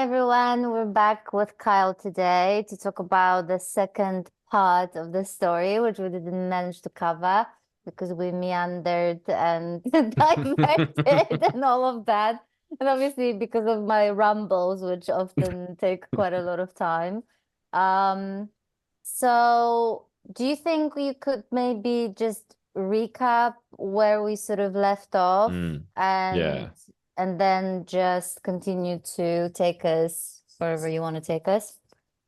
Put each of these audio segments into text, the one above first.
Everyone, we're back with Kyle today to talk about the second part of the story, which we didn't manage to cover because we meandered and diverted and all of that. And obviously, because of my rambles, which often take quite a lot of time. Um, so do you think you could maybe just recap where we sort of left off Mm, and yeah. and then just continue to take us wherever you want to take us?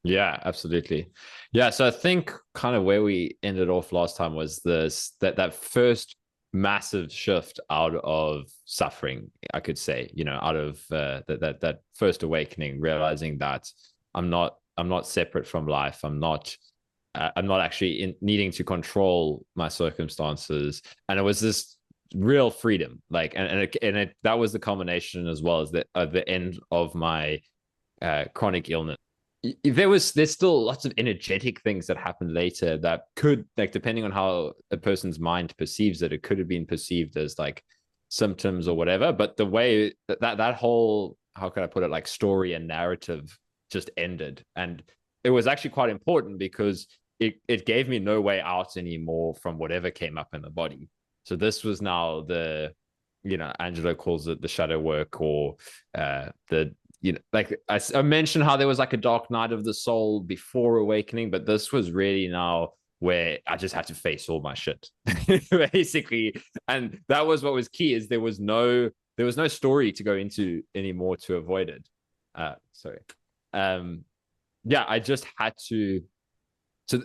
Yeah, absolutely. Yeah, so I think kind of where we ended off last time was this that first massive shift out of suffering, I could say, out of that first awakening, realizing that I'm not separate from life. I'm not actually needing to control my circumstances, and it was this real freedom, like, and that was the culmination as well as the end of my chronic illness. There's still lots of energetic things that happen later that could, like, depending on how a person's mind perceives it, it could have been perceived as like symptoms or whatever. But the way that whole, how can I put it, like, story and narrative just ended, and it was actually quite important because it gave me no way out anymore from whatever came up in the body. So this was now Angelo calls it the shadow work, or the like I mentioned how there was like a dark night of the soul before awakening, but this was really now where I just had to face all my shit, basically. And that was what was key, is there was no story to go into anymore to avoid it. Sorry. Yeah, I just had to.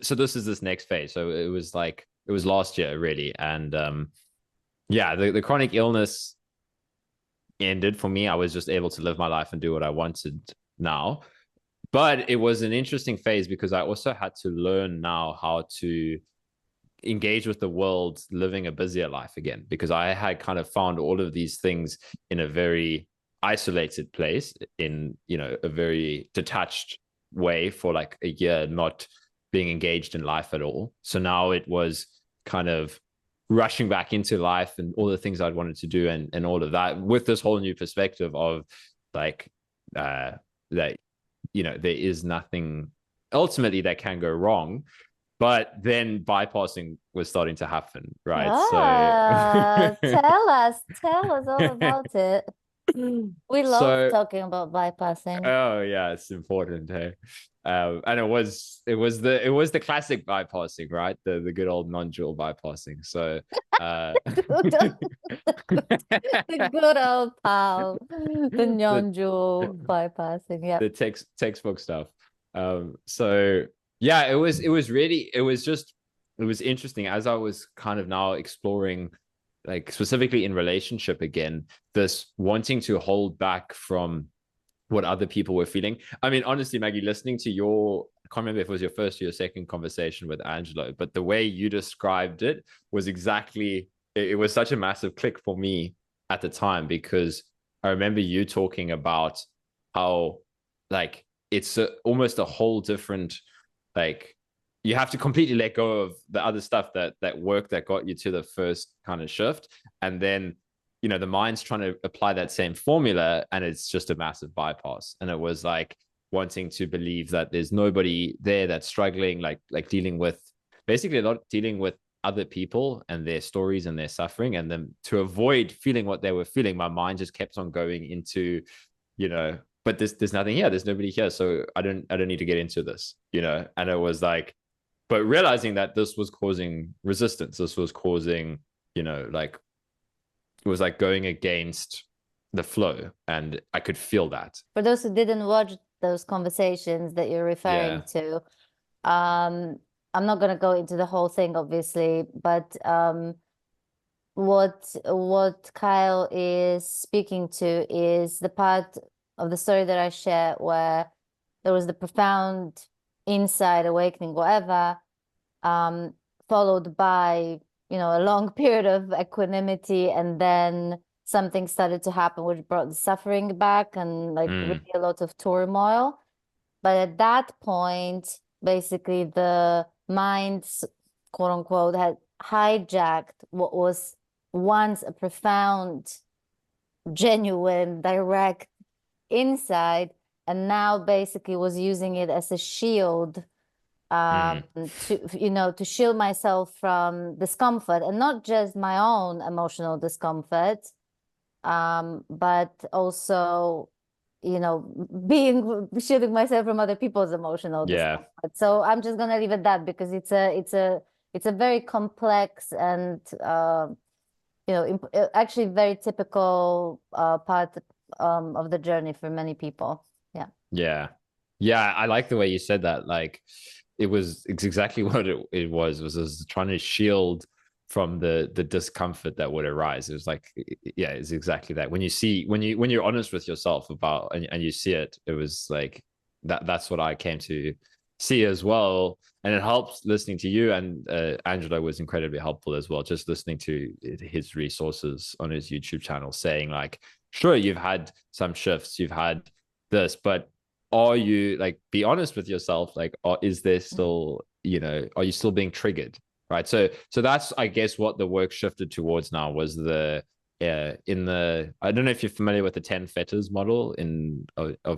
So this is this next phase. So it was last year really, and yeah, the chronic illness ended for me. I was just able to live my life and do what I wanted now. But it was an interesting phase because I also had to learn now how to engage with the world living a busier life again, because I had kind of found all of these things in a very isolated place, in a very detached way for like a year, not being engaged in life at all. So now it was kind of rushing back into life and all the things I'd wanted to do, and all of that, with this whole new perspective of like that there is nothing ultimately that can go wrong. But then bypassing was starting to happen, right? So Tell us all about it. We love so talking about bypassing. oh yeah, it's important, hey. And it was the classic bypassing, right? The good old non-dual bypassing. So The good old pal, the the Nyonjo bypassing. Yeah. the textbook stuff. So yeah, it was interesting as I was kind of now exploring, like, specifically in relationship again, this wanting to hold back from what other people were feeling. I mean, honestly, Maggie, listening to I can't remember if it was your first or your second conversation with Angelo, but the way you described it was exactly, it was such a massive click for me at the time, because I remember you talking about how, like, it's almost a whole different, like, you have to completely let go of the other stuff that work that got you to the first kind of shift, and then the mind's trying to apply that same formula, and it's just a massive bypass. And it was like wanting to believe that there's nobody there that's struggling, like dealing with, basically not dealing with other people and their stories and their suffering, and then to avoid feeling what they were feeling, my mind just kept on going into, but there's nothing here, there's nobody here, so I don't need to get into this, and it was like, but realizing that this was causing resistance, this was causing, like, it was like going against the flow, and I could feel that. For those who didn't watch those conversations that you're referring Yeah. to, um, I'm not going to go into the whole thing, obviously, but what Kyle is speaking to is the part of the story that I share where there was the profound insight awakening, whatever, um, followed by, a long period of equanimity, and then something started to happen which brought the suffering back and like really Mm, a lot of turmoil. But at that point, basically the mind, quote unquote, had hijacked what was once a profound, genuine, direct insight and now basically was using it as a shield Mm. to shield myself from discomfort, and not just my own emotional discomfort, but also being shielding myself from other people's emotional Yeah. discomfort. So I'm just gonna leave it at that, because it's a very complex and actually very typical part of the journey for many people. Yeah. Yeah. Yeah, I like the way you said that. Like it's exactly what it was trying to shield from the discomfort that would arise. It was like, yeah, it's exactly that. When you see when you're honest with yourself about and you see it, it was like that's what I came to see as well. And it helps listening to you, and Angelo was incredibly helpful as well, just listening to his resources on his YouTube channel, saying like, sure, you've had some shifts, you've had this, but are you, like, be honest with yourself, like, is there still, are you still being triggered, right? So that's, I guess, what the work shifted towards now was the in the, I don't know if you're familiar with the 10 fetters model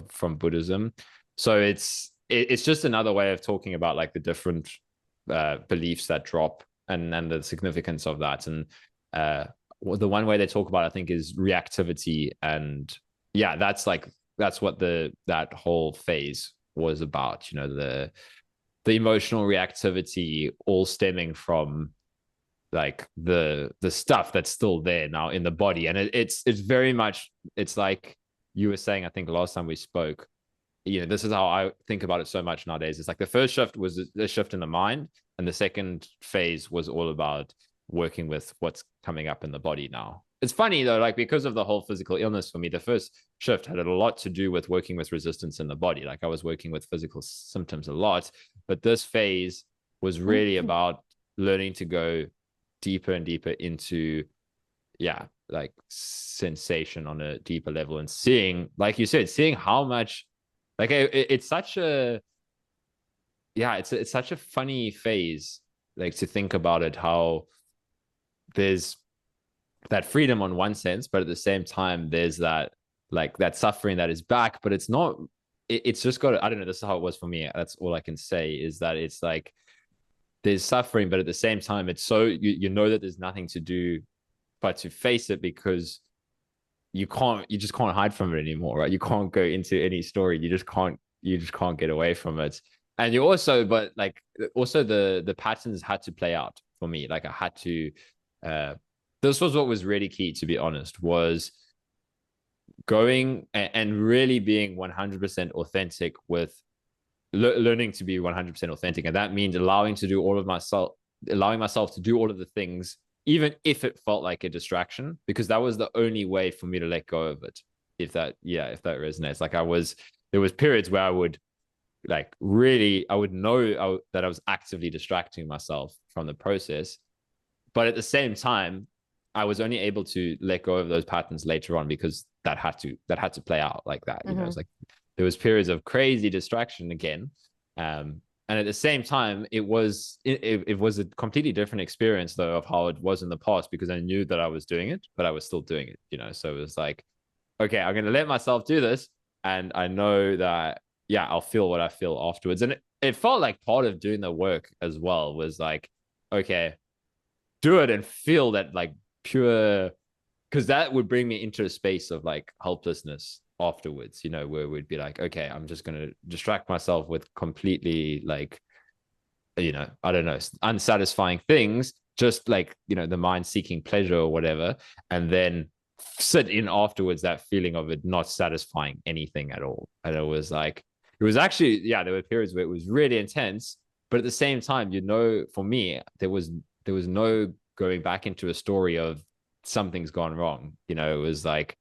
from Buddhism. So it's just another way of talking about like the different beliefs that drop, and the significance of that. And the one way they talk about, I think, is reactivity. And yeah, that's what that whole phase was about. The emotional reactivity, all stemming from like the stuff that's still there now in the body. And it's very much, it's like you were saying, I think last time we spoke, this is how I think about it so much nowadays. It's like the first shift was a shift in the mind, and the second phase was all about working with what's coming up in the body now. It's funny though, like, because of the whole physical illness for me, the first shift had a lot to do with working with resistance in the body. Like I was working with physical symptoms a lot, but this phase was really about learning to go deeper and deeper into, yeah, like sensation on a deeper level, and seeing, like you said, seeing how much, like it's such a, yeah, it's such a funny phase, like, to think about it, how there's that freedom on one sense, but at the same time there's that, like, that suffering that is back, but it's not, it's just got, I don't know, this is how it was for me. That's all I can say, is that it's like there's suffering, but at the same time it's so, you know that there's nothing to do but to face it, because you just can't hide from it anymore, right? You can't go into any story. You just can't get away from it. And you also, but like, also the patterns had to play out for me. Like I had to, uh, this was what was really key, to be honest, was going and really being 100% authentic with learning to be 100% authentic. And that means allowing myself to do all of the things, even if it felt like a distraction, because that was the only way for me to let go of it. If that resonates. Like there was periods where I would, like, really, I would know that I was actively distracting myself from the process. But at the same time, I was only able to let go of those patterns later on, because that had to play out like that. Mm-hmm. It's like there was periods of crazy distraction again. And at the same time, it was a completely different experience though of how it was in the past, because I knew that I was doing it, but I was still doing it. So it was like, okay, I'm gonna let myself do this, and I know that, yeah, I'll feel what I feel afterwards. And it felt like part of doing the work as well was like, okay, do it and feel that, like, pure, because that would bring me into a space of like helplessness afterwards, where we'd be like, okay, I'm just going to distract myself with completely, like, I don't know, unsatisfying things, just like, the mind seeking pleasure or whatever. And then sit in afterwards that feeling of it not satisfying anything at all. And it was actually, yeah, there were periods where it was really intense, but at the same time, for me, there was no going back into a story of something's gone wrong. It was like,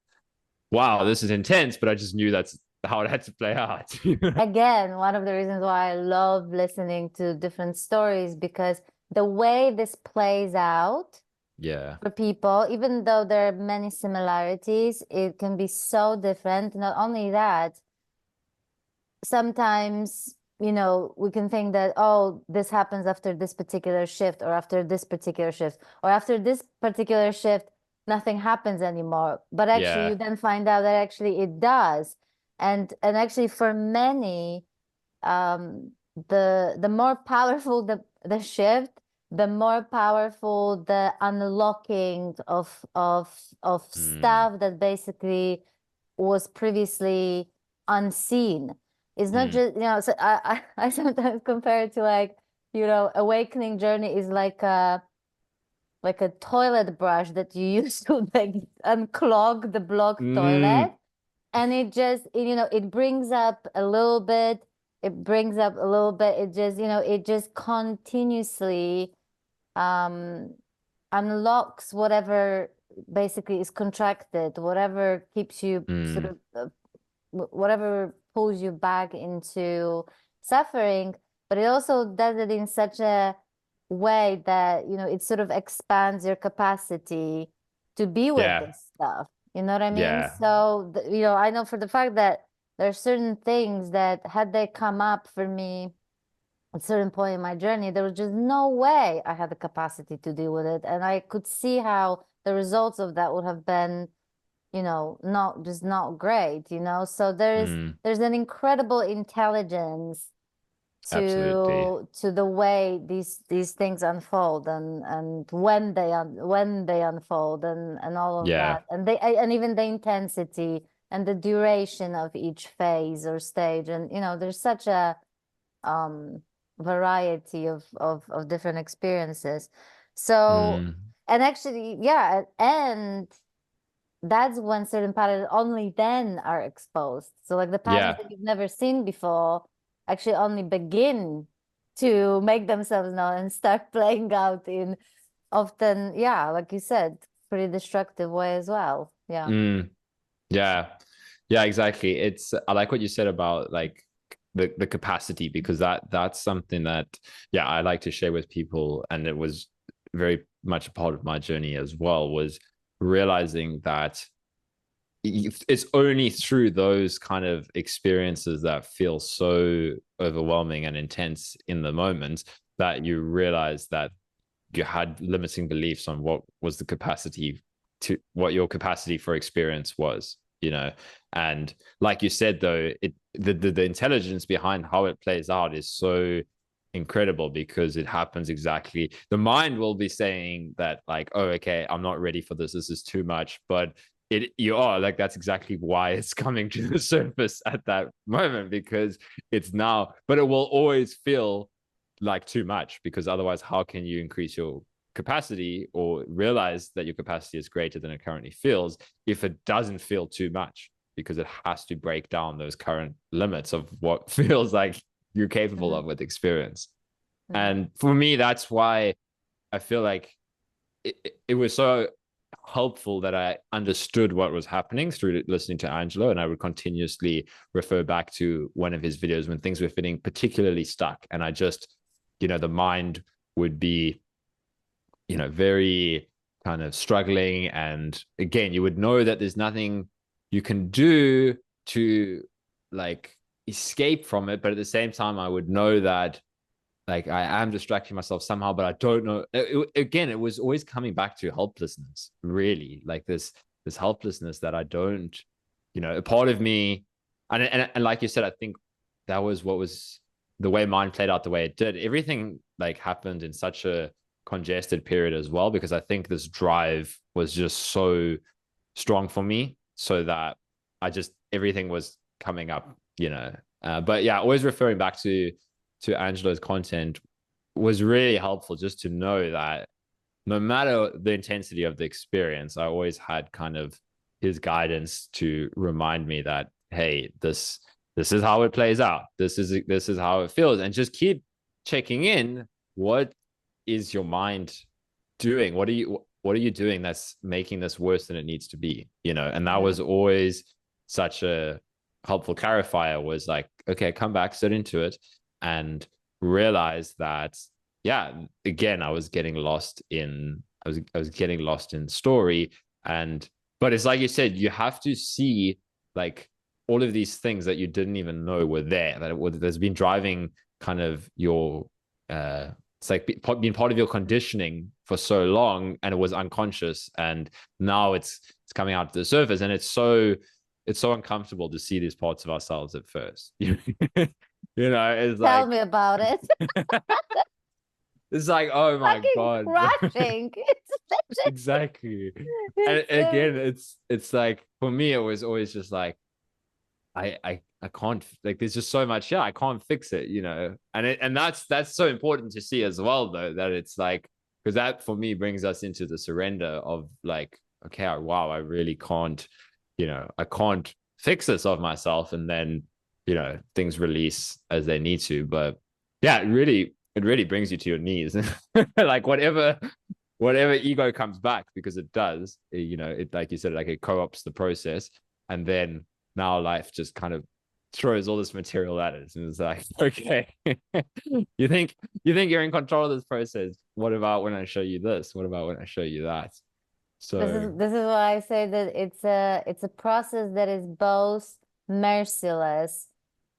wow, this is intense, but I just knew that's how it had to play out. Again, one of the reasons why I love listening to different stories, because the way this plays out Yeah. for people, even though there are many similarities, it can be so different. Not only that, sometimes, we can think that, oh, this happens after this particular shift, or after this particular shift, or after this particular shift, nothing happens anymore. But actually, Yeah. you then find out that actually it does. And actually for many, um the more powerful the shift, the more powerful the unlocking of Mm, stuff that basically was previously unseen. It's not mm, just, so I sometimes compare it to, like, awakening journey is like a toilet brush that you use to like unclog the blocked mm, toilet. And it brings up a little bit, it just, it just continuously um unlocks whatever basically is contracted, whatever keeps you sort mm, of whatever pulls you back into suffering. But it also does it in such a way that, it sort of expands your capacity to be with yeah, this stuff. You know what I mean? yeah. So, I know for the fact that there are certain things that had they come up for me at a certain point in my journey, there was just no way I had the capacity to deal with it. And I could see how the results of that would have been, not great, So Mm, there's an incredible intelligence absolutely. to the way these things unfold, and when they unfold, and all of Yeah. that, and even the intensity and the duration of each phase or stage. And there's such a um variety of different experiences. So, Mm, and actually, yeah, and that's when certain patterns only then are exposed. So like the patterns yeah. that you've never seen before actually only begin to make themselves known and start playing out in often, yeah, like you said, pretty destructive way as well. Yeah. Mm, yeah. Yeah, exactly. I like what you said about like the capacity, because that's something that, yeah, I like to share with people, and it was very much a part of my journey as well, was realizing that it's only through those kind of experiences that feel so overwhelming and intense in the moment that you realize that you had limiting beliefs on what your capacity for experience was, and like you said, though, the intelligence behind how it plays out is so incredible, because it happens exactly, the mind will be saying that, like, oh, okay, I'm not ready for this is too much, but you are like, that's exactly why it's coming to the surface at that moment, because it's now, but it will always feel like too much, because otherwise how can you increase your capacity or realize that your capacity is greater than it currently feels if it doesn't feel too much, because it has to break down those current limits of what feels like you're capable Mhm. of with experience. Mhm. And for me, that's why I feel like it was so helpful that I understood what was happening through listening to Angelo, and I would continuously refer back to one of his videos when things were feeling particularly stuck, and I just, the mind would be, very kind of struggling, and again, you would know that there's nothing you can do to like escape from it, but at the same time, I would know that, like, I am distracting myself somehow, but I don't know. Again, it was always coming back to helplessness, really, like this helplessness that I don't, a part of me, and like you said, I think that was what was the way mine played out the way it did. Everything like happened in such a congested period as well, because I think this drive was just so strong for me, so that I just, everything was coming up, but yeah, always referring back to Angelo's content was really helpful, just to know that no matter the intensity of the experience, I always had kind of his guidance to remind me that, hey, this is how it plays out. This is how it feels, and just keep checking in. What is your mind doing? What are you doing that's making this worse than it needs to be? And that was Mhm. always such a helpful clarifier. Was like, okay, come back, sit into it, and realize that, yeah, again, I was getting lost in story. And but it's like you said, you have to see, like, all of these things that you didn't even know were there, that's been driving kind of your it's like being part of your conditioning for so long, and it was unconscious, and now it's coming out to the surface, and it's so uncomfortable to see these parts of ourselves at first. It's Tell like me about it. it's like, oh my Fucking God. crushing. It's Exactly. And it's again, it's like for me, it was always just like I can't, like there's just so much, yeah, I can't fix it, and that's so important to see as well, though, that it's like, because that for me brings us into the surrender of like, okay, wow, I really can't, I can't fix this of myself, and then things release as they need to. But yeah, it really brings you to your knees. Like whatever ego comes back, because it does, it, like you said, like it co-ops the process, and then now life just kind of throws all this material at us, and it's like, okay, you think you're in control of this process. What about when I show you this? What about when I show you that? this So is this is why I say that it's a process that is both merciless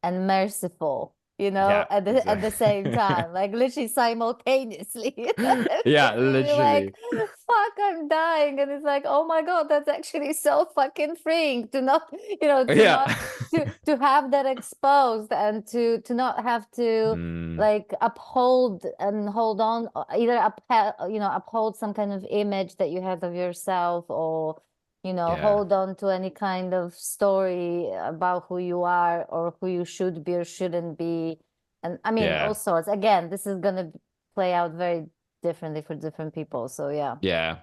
and merciful, yeah, at the same exactly. time, like literally simultaneously. It's Yeah, literally like, literally. fuck, I'm dying, and it's like, oh my God, that's actually so fucking freeing to not, to Yeah. not to have that exposed, and to not have to Mm, like uphold and hold on, either uphold some kind of image that you have of yourself, or yeah, hold on to any kind of story about who you are or who you should be or shouldn't be. And I mean, all yeah, sorts. Again, this is gonna play out very differently for different people, so yeah. yeah.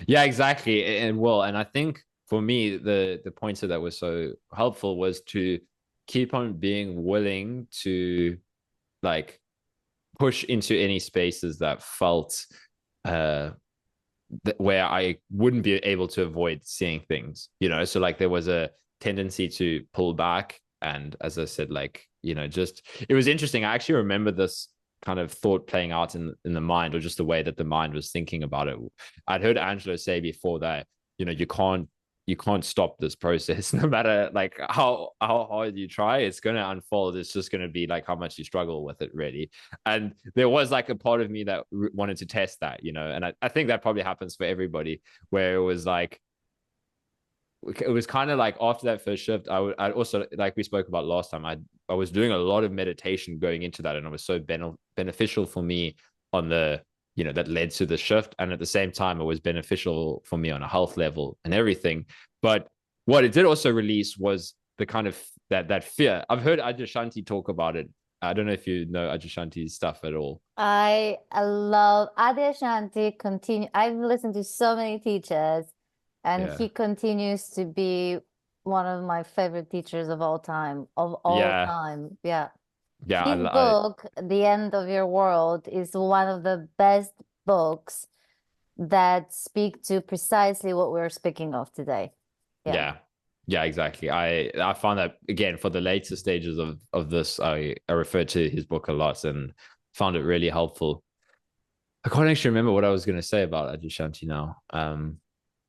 Yeah, exactly. And I think for me, the pointer that was so helpful was to keep on being willing to like push into any spaces that felt uh where I wouldn't be able to avoid seeing things, so like there was a tendency to pull back. And as I said, like, just, it was interesting. I actually remember this kind of thought playing out in the mind, or just the way that the mind was thinking about it. I'd heard Angelo say before that, you can't stop this process. No matter like how hard you try, it's going to unfold. It's just going to be like how much you struggle with it, really. And there was like a part of me that wanted to test that, and I think that probably happens for everybody, where it was like, it was kind of like after that first shift, I also, like we spoke about last time, I was doing a lot of meditation going into that, and it was so beneficial for me on the, that led to the shift. And at the same time, it was beneficial for me on a health level and everything. But what it did also release was the kind of that fear. I've heard Adyashanti talk about it. I don't know if you know Adyashanti's stuff at all. I love Adyashanti. I've listened to so many teachers, and Yeah. he continues to be one of my favorite teachers of all time, of all Yeah. time. Yeah. Yeah. His book, The End of Your World, is one of the best books that speak to precisely what we're speaking of today. Yeah. Yeah. Yeah, exactly. I found that, again, for the later stages of this, I referred to his book a lot and found it really helpful. I can't actually remember what I was going to say about Adyashanti now.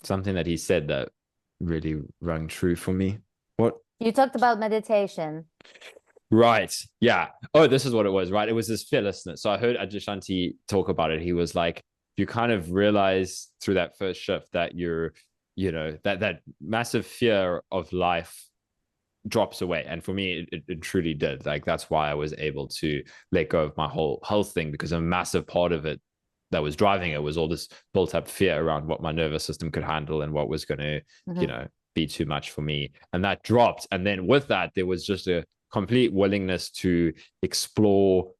Something that he said that really rang true for me. What? You talked about meditation. Right. Yeah. Oh, this is what it was, right? It was this fearlessness. So I heard Adyashanti talk about it. He was like, you kind of realize through that first shift that that massive fear of life drops away. And for me, it truly did. Like, that's why I was able to let go of my whole health thing, because a massive part of it that was driving it was all this built up fear around what my nervous system could handle and what was going to, Mhm. be too much for me. And that dropped. And then with that, there was just a complete willingness to explore.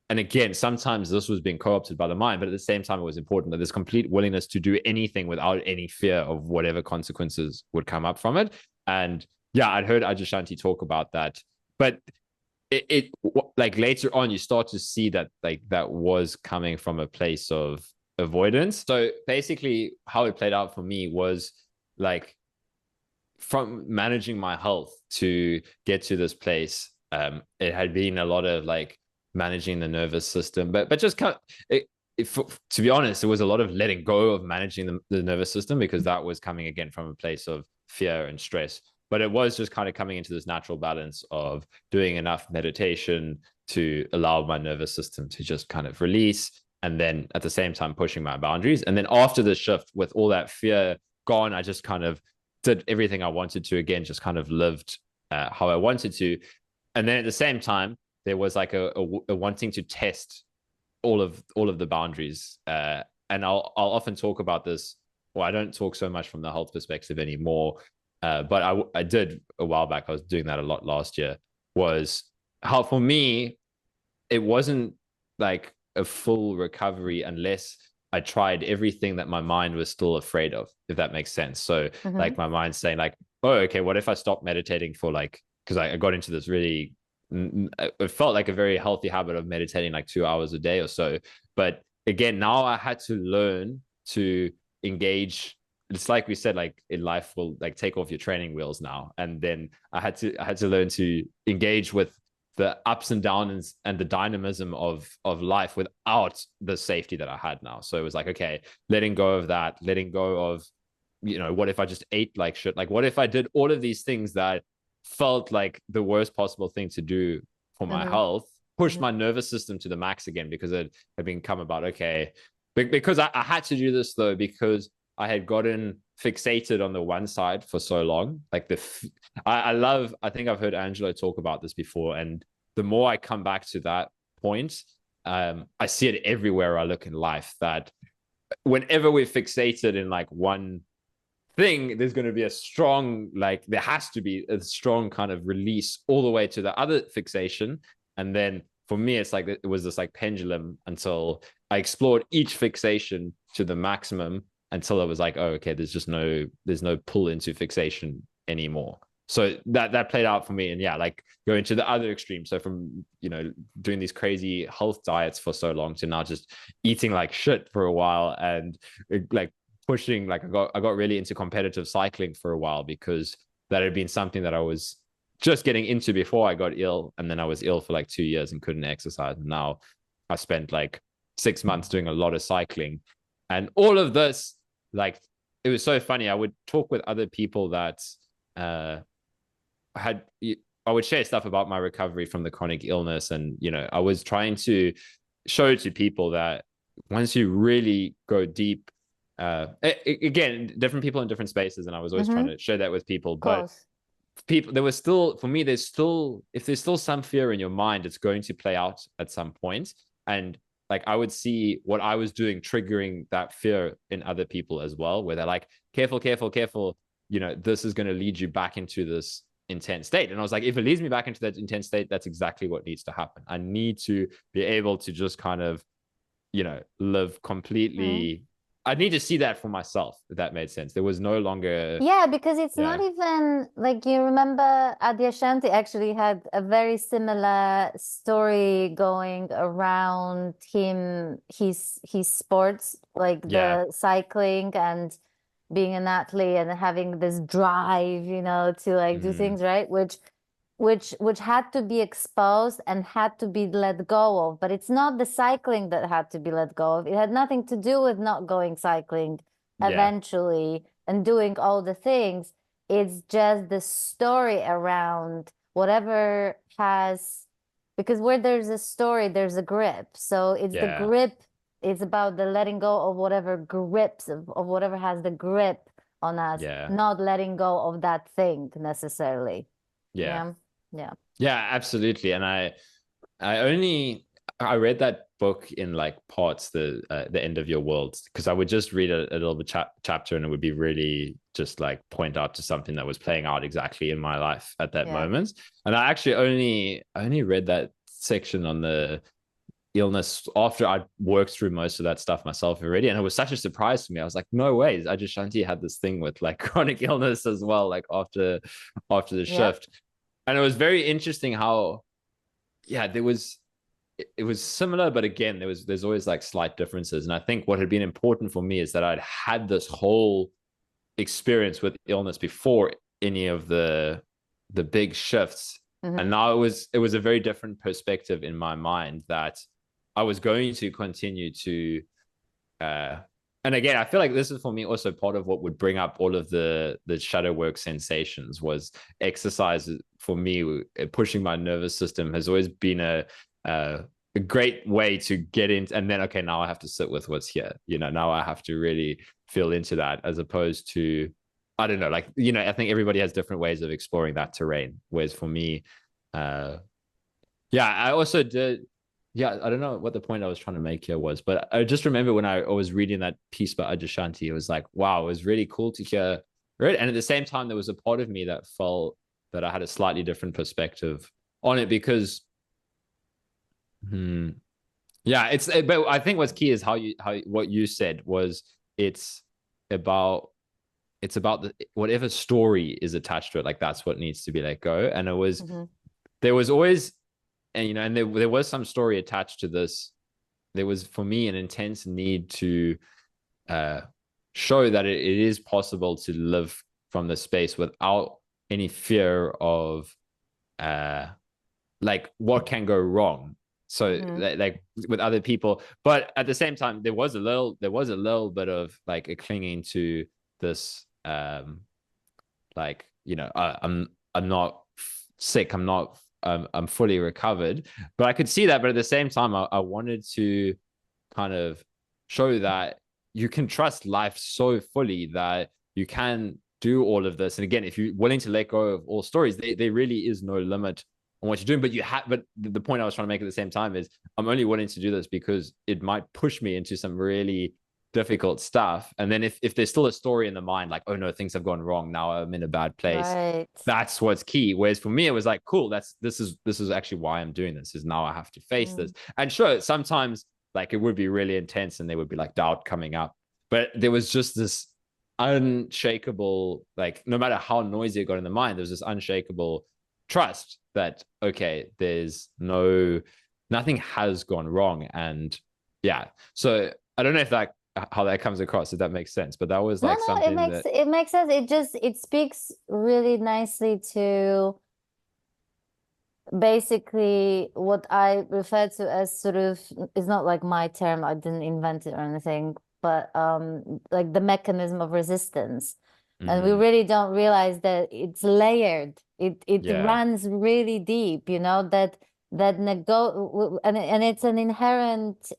And again, sometimes this was being co-opted by the mind, but at the same time, it was important that there's complete willingness to do anything without any fear of whatever consequences would come up from it. And yeah, I'd heard Adyashanti talk about that, but it like later on, you start to see that like that was coming from a place of avoidance. So basically, how it played out for me was like, from managing my health to get to this place, it had been a lot of like managing the nervous system, but just kind of, to be honest, it was a lot of letting go of managing the nervous system, because that was coming again from a place of fear and stress. But it was just kind of coming into this natural balance of doing enough meditation to allow my nervous system to just kind of release, and then at the same time pushing my boundaries. And then after the shift, with all that fear gone, I just kind of did everything I wanted to again, just kind of lived how I wanted to. And then at the same time, there was like a wanting to test all of the boundaries. And I'll often talk about this. Well, I don't talk so much from the health perspective anymore, but I did a while back. I was doing that a lot last year. Was how for me it wasn't like a full recovery unless I tried everything that my mind was still afraid of, if that makes sense. So Mm-hmm. like my mind's saying like, oh, okay, what if I stop meditating for like, because I got into this really, it felt like a very healthy habit of meditating like 2 hours a day or so. But again, now I had to learn to engage. It's like we said, like in life will like take off your training wheels now. And then I had to learn to engage with the ups and downs and the dynamism of life without the safety that I had now. So it was like, okay, letting go of that, letting go of, what if I just ate like shit? Like, what if I did all of these things that felt like the worst possible thing to do for my Mm-hmm. health, pushed Mm-hmm. my nervous system to the max again because it had become about, okay, because I had to do this though, because I had gotten fixated on the one side for so long. Like I think I've heard Angelo talk about this before. And the more I come back to that point, I see it everywhere I look in life that whenever we're fixated in like one thing, there's going to be a strong, like there has to be a strong kind of release all the way to the other fixation. And then for me, it's like it was this like pendulum until I explored each fixation to the maximum until I was like, oh, okay, there's no pull into fixation anymore. So that played out for me. And yeah, like going to the other extreme. So from, doing these crazy health diets for so long to now just eating like shit for a while and like pushing, like I got really into competitive cycling for a while because that had been something that I was just getting into before I got ill. And then I was ill for like 2 years and couldn't exercise. And now I spent like 6 months doing a lot of cycling. And all of this, like, it was so funny. I would talk with other people that had, I would share stuff about my recovery from the chronic illness. And, I was trying to show to people that once you really go deep, again, different people in different spaces. And I was always trying Mm-hmm. to share that with people, Of but course. people, there was still, for me, if there's still some fear in your mind, it's going to play out at some point. And like I would see what I was doing triggering that fear in other people as well, where they're like, careful, careful, careful, this is going to lead you back into this intense state. And I was like, if it leads me back into that intense state, that's exactly what needs to happen. I need to be able to just kind of, live Mm-hmm. completely. I need to see that for myself, if that made sense. There was no longer, Yeah, because it's not yeah, even like you remember Adyashanti actually had a very similar story going around his sports, like yeah, the cycling and being an athlete and having this drive, to like do mm, things, right? Which had to be exposed and had to be let go of. But it's not the cycling that had to be let go of. It had nothing to do with not going cycling yeah, eventually and doing all the things. It's just the story around whatever has, because where there's a story, there's a grip. So it's the yeah, grip, it's about the letting go of whatever grips, of whatever has the grip on us, yeah, not letting go of that thing necessarily. yeah, Yeah. Yeah. yeah, absolutely. And I read that book in like parts, the end of your world, because I would just read a little bit chapter and it would be really just like point out to something that was playing out exactly in my life at that Yeah. moment. And I actually only read that section on the illness after I'd worked through most of that stuff myself already. And it was such a surprise to me. I was like, no way. Shanti had this thing with like chronic illness as well, like after the Yep. shift. And it was very interesting how, yeah, it was similar, but again, there's always like slight differences. And I think what had been important for me is that I'd had this whole experience with illness before any of the big shifts. And Hmm. now it was a very different perspective in my mind that I was going to continue to uh and again, I feel like this is for me also part of what would bring up all of the shadow work sensations was exercise. For me, pushing my nervous system has always been a great way to get into, and then okay, now I have to sit with what's here. Now I have to really feel into that, as opposed to I don't know, like, you know, I think everybody has different ways of exploring that terrain. Whereas for me, uh, yeah, I also did. Yeah, I don't know what the point I was trying to make here was, but I just remember when I was reading that piece by Ajashanti, it was like, wow, it was really cool to hear. Right. And at the same time, there was a part of me that felt that I had a slightly different perspective on it because, hmm, yeah, but I think what's key is how what you said was it's about it's about whatever story is attached to it, like that's what needs to be let go. And Mm-hmm. there was always, and you know, and there was some story attached to this. There was for me an intense need to uh show that it is possible to live from the space without any fear of uh like what can go wrong. So Mm-hmm. like with other people, but at the same time there was a little bit of like a clinging to this like, you know, I'm not sick, I'm fully recovered, but I could see that. But at the same time, I wanted to kind of show that you can trust life so fully that you can do all of this. And again, if you're willing to let go of all stories, there really is no limit on what you're doing. But you have, but the point I was trying to make at the same time is I'm only willing to do this because it might push me into some really difficult stuff. And then if there's still a story in the mind, like, oh no, things have gone wrong, now I'm in a bad place, Right. that's what's key. Whereas for me, it was like, cool, this is actually why I'm doing this, is now I have to face this. Mm. And sure, sometimes like it would be really intense and there would be like doubt coming up, but there was just this unshakable, like no matter how noisy it got in the mind, there was this unshakable trust that okay, nothing has gone wrong. And yeah, so I don't know if that how that comes across, if that makes sense, but that was No, like no, it something makes that it makes sense. It speaks really nicely to basically what I refer to as sort of, it's not like my term, I didn't invent it or anything, but like the mechanism of resistance. And we mm, really don't realize that it's layered. It yeah, runs really deep, you know, that and it's an inherent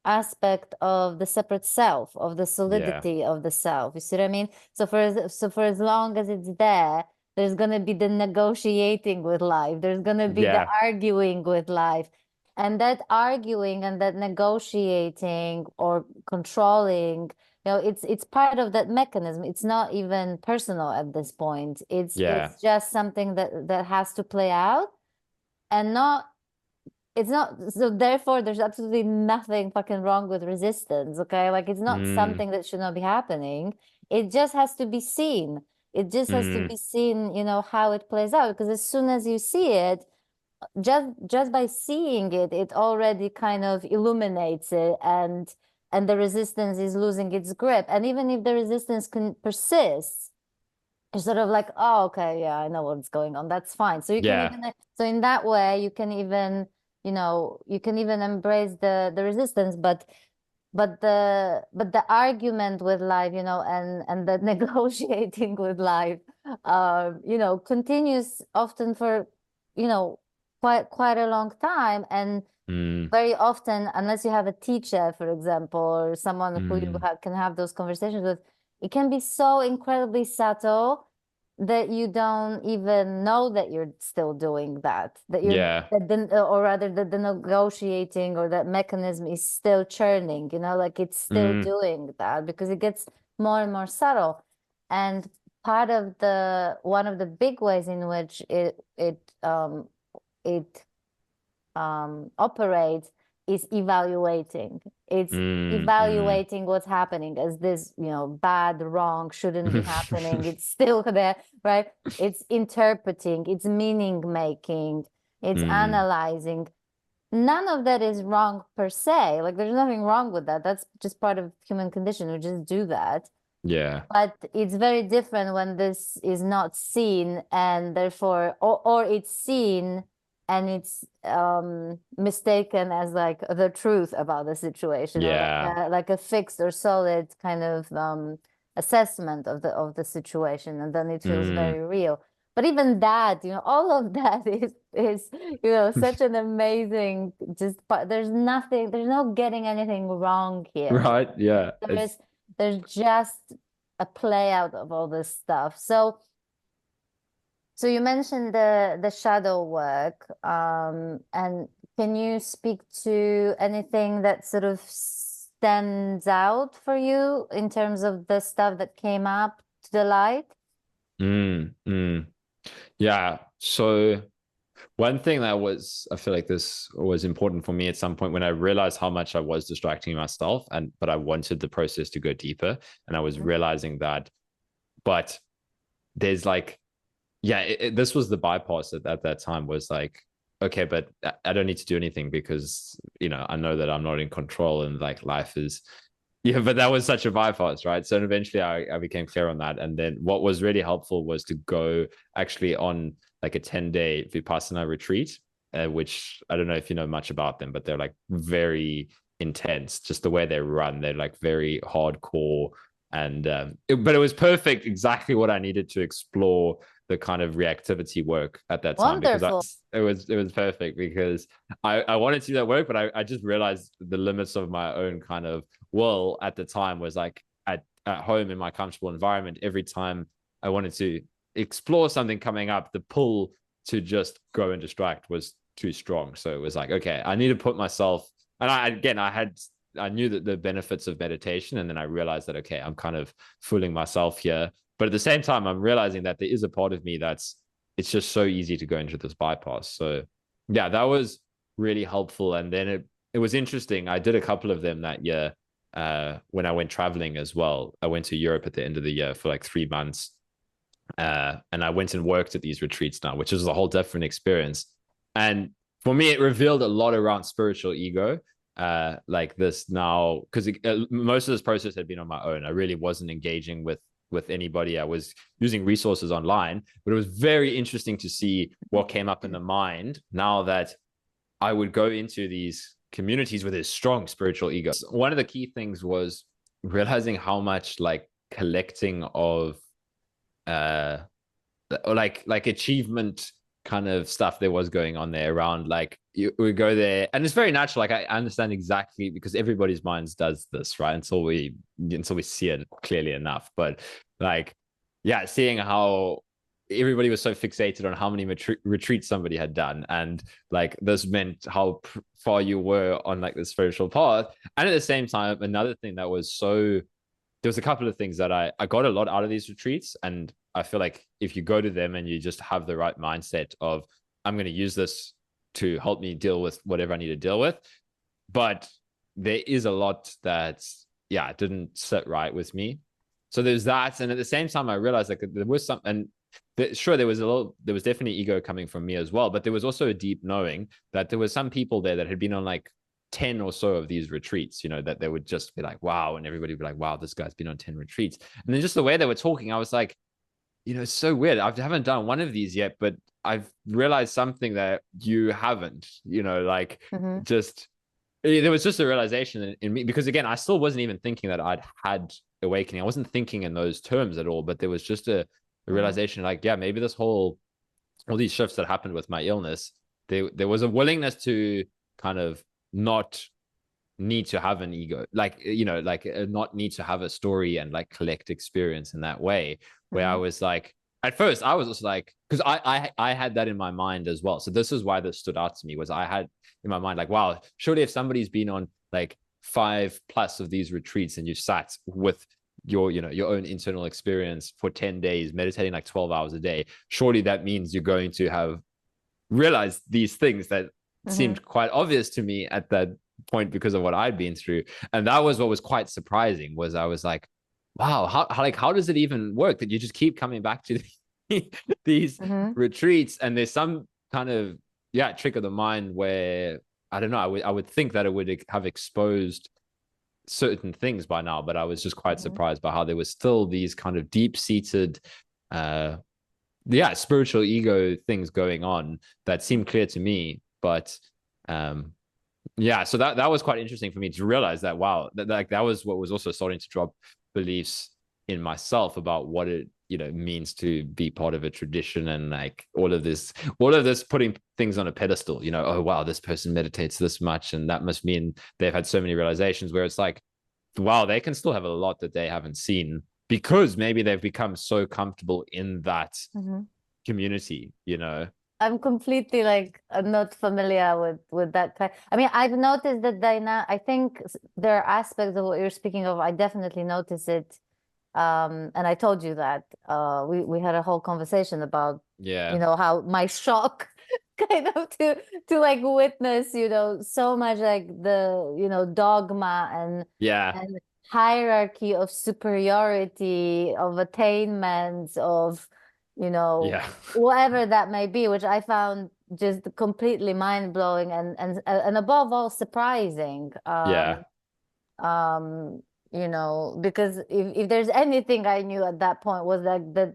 aspect of the separate self, of the yeah, solidity of the self. You see what I mean? So for as long as it's there, there's going to be the negotiating with life. There's going to be the yeah, arguing with life. And that arguing and that negotiating or controlling, it's part of that mechanism. It's not even personal at this point. It's yeah, it's just something that has to play out and not it's not so therefore there's absolutely nothing fucking wrong with resistance, okay? Like it's not mm, something that should not be happening. It just has to be seen. It just has to mm, be seen, how it plays out. Because as soon as you see it, just by seeing it, it already kind of illuminates it, and the resistance is losing its grip. And even if the resistance can persist, it's sort of like, oh, okay, yeah, I know what's going on. That's fine. So you can yeah, even so in that way you can even embrace the resistance, but the argument with life, and the negotiating with life, continues often for, you know, quite a long time, and mm, very often, unless you have a teacher, for example, or someone who you mm, can have those conversations with, it can be so incredibly subtle that you don't even know that you're still doing that, yeah, or rather that the negotiating or that mechanism is still churning, like it's still mm, doing that because it gets more and more subtle. And one of the big ways in which it operates is evaluating. It's mm, mm. evaluating what's happening as this, bad, wrong, shouldn't be happening. It's still there, right? It's interpreting, it's meaning making, it's Mm, analyzing. None of that is wrong per se. Like there's nothing wrong with that. That's just part of human condition. We just do that. yeah, But it's very different when this is not seen, and therefore, or it's seen and it's mistaken as like the truth about the situation, or yeah, like a fixed or solid kind of assessment of the situation, and then it feels mm, very real. But even that, all of that is such an amazing, there's no getting anything wrong here. right, yeah, it's There's there's just a play out of all this stuff. So you mentioned the shadow work, and can you speak to anything that sort of stands out for you in terms of the stuff that came up to the light? Mm, mm. Yeah. So one thing that was, I feel like this was important for me at some point when I realized how much I was distracting myself, but I wanted the process to go deeper, and I was Mhm. realizing that, but there's like, yeah, this was the bypass at that time, was like, okay, but I don't need to do anything because, I know that I'm not in control, and like life is, yeah, but that was such a bypass, right? So eventually I became clear on that. And then what was really helpful was to go actually on like a 10-day vipassana retreat, which I don't know if you know much about them, but they're like very intense, just the way they run. They're like very hardcore. And but it was perfect, exactly what I needed to explore the kind of reactivity work at that time, because Wonderful. it was perfect, because I wanted to do that work, but I just realized the limits of my own kind of will at the time. Was like at home in my comfortable environment, every time I wanted to explore something coming up, the pull to just go and distract was too strong. So it was like, okay, I need to put myself, and I knew that the benefits of meditation, and then I realized that, okay, I'm kind of fooling myself here. But at the same time, I'm realizing that there is a part of me it's just so easy to go into this bypass. So yeah, that was really helpful. And then it was interesting. I did a couple of them that year, when I went traveling as well. I went to Europe at the end of the year for like 3 months. And I went and worked at these retreats now, which was a whole different experience. And for me, it revealed a lot around spiritual ego. Like this now, because most of this process had been on my own. I really wasn't engaging with anybody. I was using resources online, but it was very interesting to see what came up in the mind now that I would go into these communities with a strong spiritual ego. One of the key things was realizing how much like collecting of uh like achievement kind of stuff there was going on there around, like, you would go there and it's very natural. Like, I understand exactly, because everybody's minds does this, right? Until we see it clearly enough. But like, yeah, seeing how everybody was so fixated on how many retreats somebody had done, and like this meant how far you were on like the spiritual path. And at the same time, another thing that was so, there was a couple of things that I got a lot out of these retreats. And I feel like if you go to them and you just have the right mindset of, I'm going to use this to help me deal with whatever I need to deal with. But there is a lot that, yeah, didn't sit right with me. So there's that. And at the same time, I realized like there was some, and sure, there was definitely ego coming from me as well. But there was also a deep knowing that there were some people there that had been on like 10 or so of these retreats, that they would just be like, wow. And everybody would be like, wow, this guy's been on 10 retreats. And then just the way they were talking, I was like, it's so weird. I haven't done one of these yet, but I've realized something that you haven't, like, Mhm. just, there was just a realization in me, because again, I still wasn't even thinking that I'd had awakening. I wasn't thinking in those terms at all, but there was just a Mhm. realization, like, yeah, maybe all these shifts that happened with my illness, there was a willingness to kind of not need to have an ego, like, like, not need to have a story and like collect experience in that way, where I Mhm. was like, at first I was just like, because I had that in my mind as well. So this is why this stood out to me, was I had in my mind like, wow, surely if somebody's been on like 5+ of these retreats, and you sat with your own internal experience for 10 days meditating like 12 hours a day, surely that means you're going to have realized these things that Mhm. seemed quite obvious to me at that point, because of what I'd been through. And that was what was quite surprising, was I was like, wow, how does it even work that you just keep coming back to these Mhm. retreats? And there's some kind of, yeah, trick of the mind where, I don't know, I would think that it would have exposed certain things by now, but I was just quite Mhm. surprised by how there was still these kind of deep-seated uh yeah, spiritual ego things going on that seem clear to me. But um yeah, so that was quite interesting for me to realize that, wow, that was what was also starting to drop beliefs in myself about what it means to be part of a tradition, and like all of this putting things on a pedestal. Oh wow, this person meditates this much, and that must mean they've had so many realizations, where it's like, wow, they can still have a lot that they haven't seen, because maybe they've become so comfortable in that Mhm. community, you know. I'm completely like not familiar with that kind. I mean, I've noticed that I think there are aspects of what you're speaking of. I definitely notice it. And I told you that we had a whole conversation about, Yeah. how my shock kind of to like witness, so much like the, dogma Yeah. and hierarchy of superiority, of attainments, of, Yeah. whatever that may be, which I found just completely mind-blowing and above all surprising. Yeah. Um, because if there's anything I knew at that point was that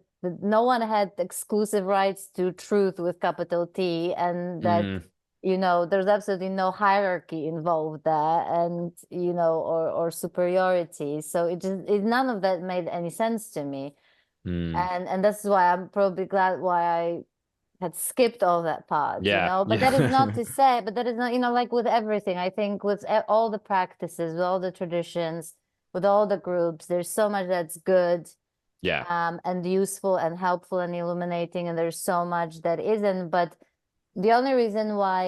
no one had exclusive rights to truth with capital T, and that, Mm, there's absolutely no hierarchy involved there, and, or superiority. So none of that made any sense to me. mm. And that's why I'm probably glad why I had skipped all that part, Yeah. but that is not Yeah. to say, but that is not, like with everything, I think with all the practices, with all the traditions, with all the groups, there's so much that's good, Yeah. and useful and helpful and illuminating, and there's so much that isn't. But the only reason why,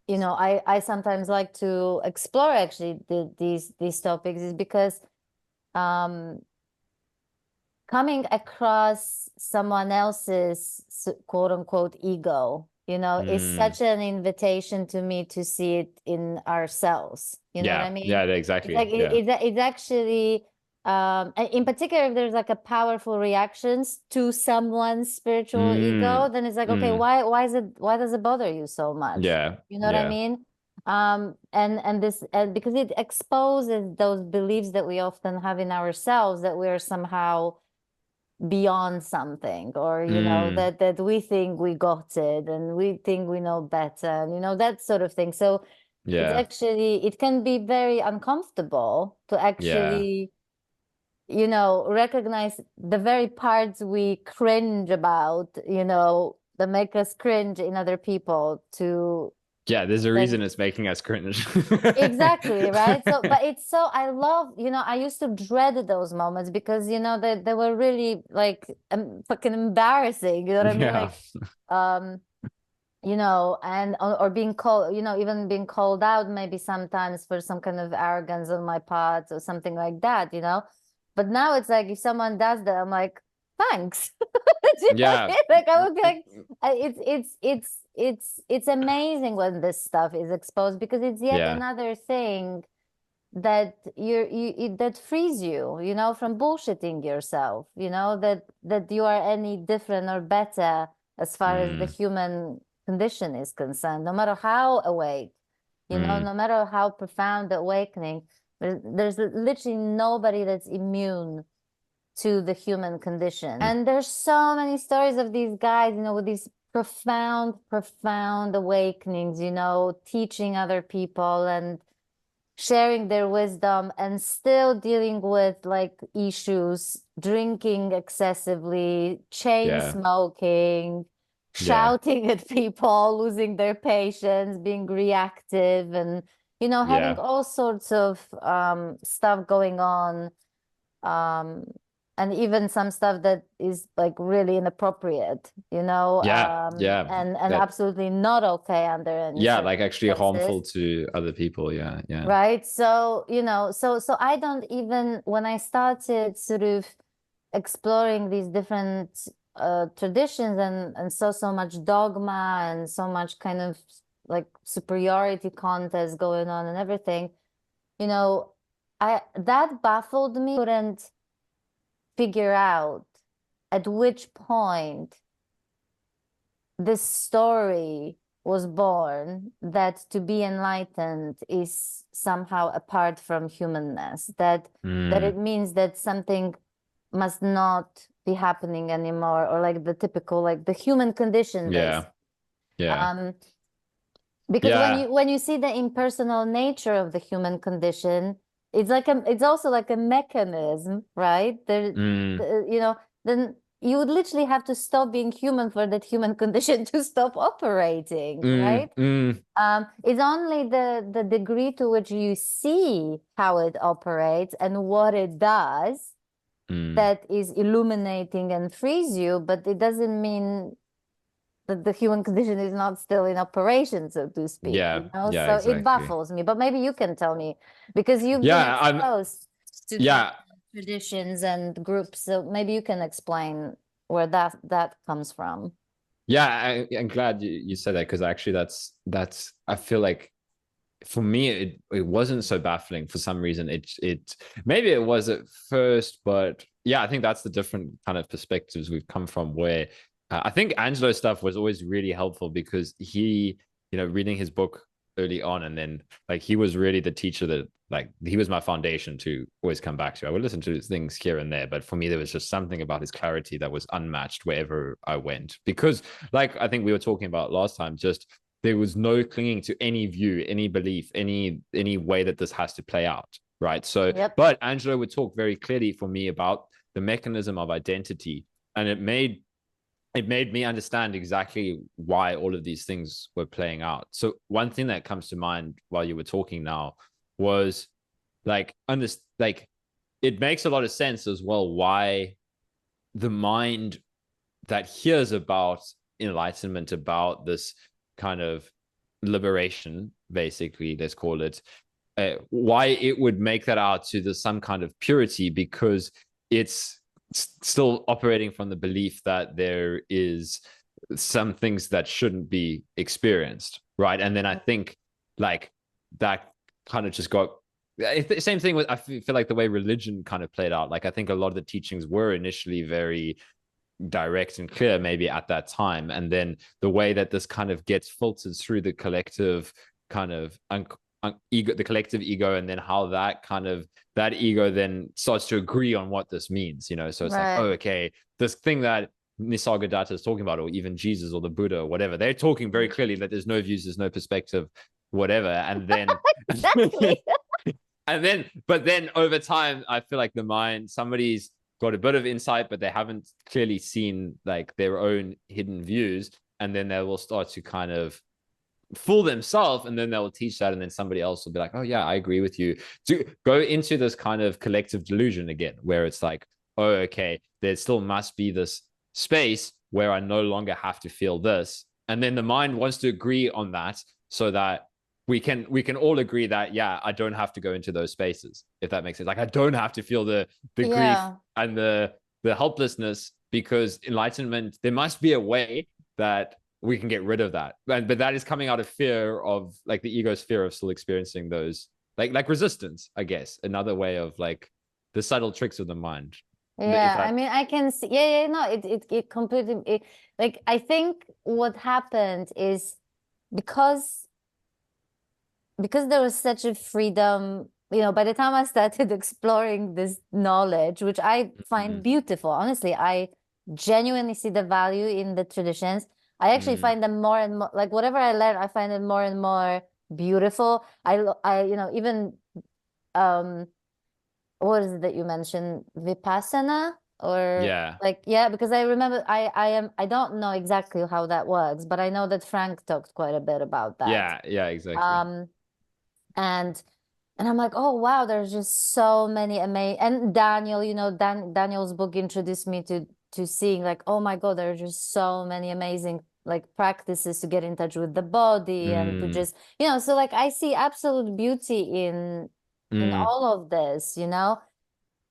I sometimes like to explore actually these topics is because, um, coming across someone else's quote unquote ego, is Mm. such an invitation to me to see it in ourselves. You know what Yeah. I mean? Yeah, It's like exactly. Yeah. it's actually, and in particular, if there's like a powerful reactions to someone's spiritual ego, Mm. then it's like, okay, Mm. why does it bother you so much? Yeah. You know what I Yeah. mean? And because it exposes those beliefs that we often have in ourselves, that we are somehow beyond something, or Mm. that we think we got it and we think we know better, and that sort of thing. So Yeah. it can be very uncomfortable to Yeah. actually, recognize the very parts we cringe about, that make us cringe in other people, to Yeah, there's a then reason it's making us cringe. exactly, right? So, but it's so, I love, I used to dread those moments because, they were really like fucking embarrassing. You know what I mean? Yeah. Like, um, and or being called, even being called out maybe sometimes for some kind of arrogance on my part or something like that. But now it's like if someone does that, I'm like, thanks. Do you know what I Yeah. mean? Like I would be like, it's amazing when this stuff is exposed, because it's yet Yeah. another thing that that frees you, from bullshitting yourself, that you are any different or better as far as the Mm. human condition is concerned, no matter how awake, Mm. no matter how profound the awakening. There's literally nobody that's immune to the human condition. And there's so many stories of these guys, with these profound, profound awakenings, teaching other people and sharing their wisdom, and still dealing with like issues, drinking excessively, chain Yeah. smoking, Yeah. shouting at people, losing their patience, being reactive, and having Yeah. all sorts of stuff going on, um, and even some stuff that is like really inappropriate, Yeah. Yeah. and That, absolutely not okay under any yeah, like actually harmful circumstances. to other people. Yeah. Yeah. Right. So, so I don't even, when I started sort of exploring these different traditions, and so much dogma and so much kind of like superiority contest going on and everything, you know, I that baffled me. Couldn't figure out at which point this story was born, that to be enlightened is somehow apart from humanness, that it Mm. means that something must not be happening anymore, or like the typical, like the human condition base. Yeah. Yeah. um because when Yeah. you see the impersonal nature of the human condition, it's also like a mechanism, right? Mm. Then you would literally have to stop being human for that human condition to stop operating, Mm. right? Mm. It's only the degree to which you see how it operates and what it does Mm. that is illuminating and frees you, but it doesn't mean that the human condition is not still in operation, so to speak, Yeah, yeah, So it exactly. baffles me, but maybe you can tell me because you've been Yeah, I'm exposed to different yeah, traditions and groups, so maybe you can explain where that comes from. yeah, I'm glad you said that because actually that's I feel like for me it wasn't so baffling for some reason. It maybe it was at first, but yeah, I think that's the different kind of perspectives we've come from where I think Angelo's stuff was always really helpful because he, reading his book early on and then like he was really the teacher that like he was my foundation to always come back to. I would listen to things here and there, but for me there was just something about his clarity that was unmatched wherever I went because like I think we were talking about last time, just there was no clinging to any view, any belief, any way that this has to play out, right? So, Yep. but Angelo would talk very clearly for me about the mechanism of identity, and it made me understand exactly why all of these things were playing out. So one thing that comes to mind while you were talking now was like it makes a lot of sense as well why the mind that hears about enlightenment, about this kind of liberation, basically, let's call it, why it would make that out to the some kind of purity because it's still operating from the belief that there is some things that shouldn't be experienced, right? And then I think like that kind of just got same thing with I feel like the way religion kind of played out. Like I think a lot of the teachings were initially very direct and clear maybe at that time, and then the way that this kind of gets filtered through the collective kind of ego, the collective ego, and then how that ego then starts to agree on what this means, so it's like, oh, Right. okay, this thing that Nisargadatta is talking about, or even Jesus or the Buddha or whatever, they're talking very clearly that there's no views, there's no perspective, whatever, and then Exactly. but then over time I feel like the mind, somebody's got a bit of insight, but they haven't clearly seen like their own hidden views. And then they will start to kind of fool themselves, and then they'll teach that. And then somebody else will be like, oh, yeah, I agree with you. To go into this kind of collective delusion again, where it's like, oh, okay, there still must be this space where I no longer have to feel this. And then the mind wants to agree on that so that we can all agree that yeah, I don't have to go into those spaces, if that makes sense. Like I don't have to feel the grief Yeah. and the helplessness, because enlightenment, there must be a way that we can get rid of that. But that is coming out of fear of like the ego's fear of still experiencing those, like resistance, I guess. Another way of like the subtle tricks of the mind. If Yeah, I that mean, I can see. Yeah, yeah, no, it completely. Like, I think what happened is because because there was such a freedom, by the time I started exploring this knowledge, which I find mm, beautiful, honestly, I genuinely see the value in the traditions. I actually mm, find them more and more, like whatever I learn, I find it more and more beautiful. I, even um what is it that you mentioned? Vipassana or yeah, like, yeah, because I remember I don't know exactly how that works, but I know that Frank talked quite a bit about that. yeah, exactly. Um, and I'm like, oh wow, there's just so many amazing, and Daniel, Daniel's book introduced me to seeing like, oh my God, there's just so many amazing like practices to get in touch with the body and to mm, just, so like I see absolute beauty in mm. all of this.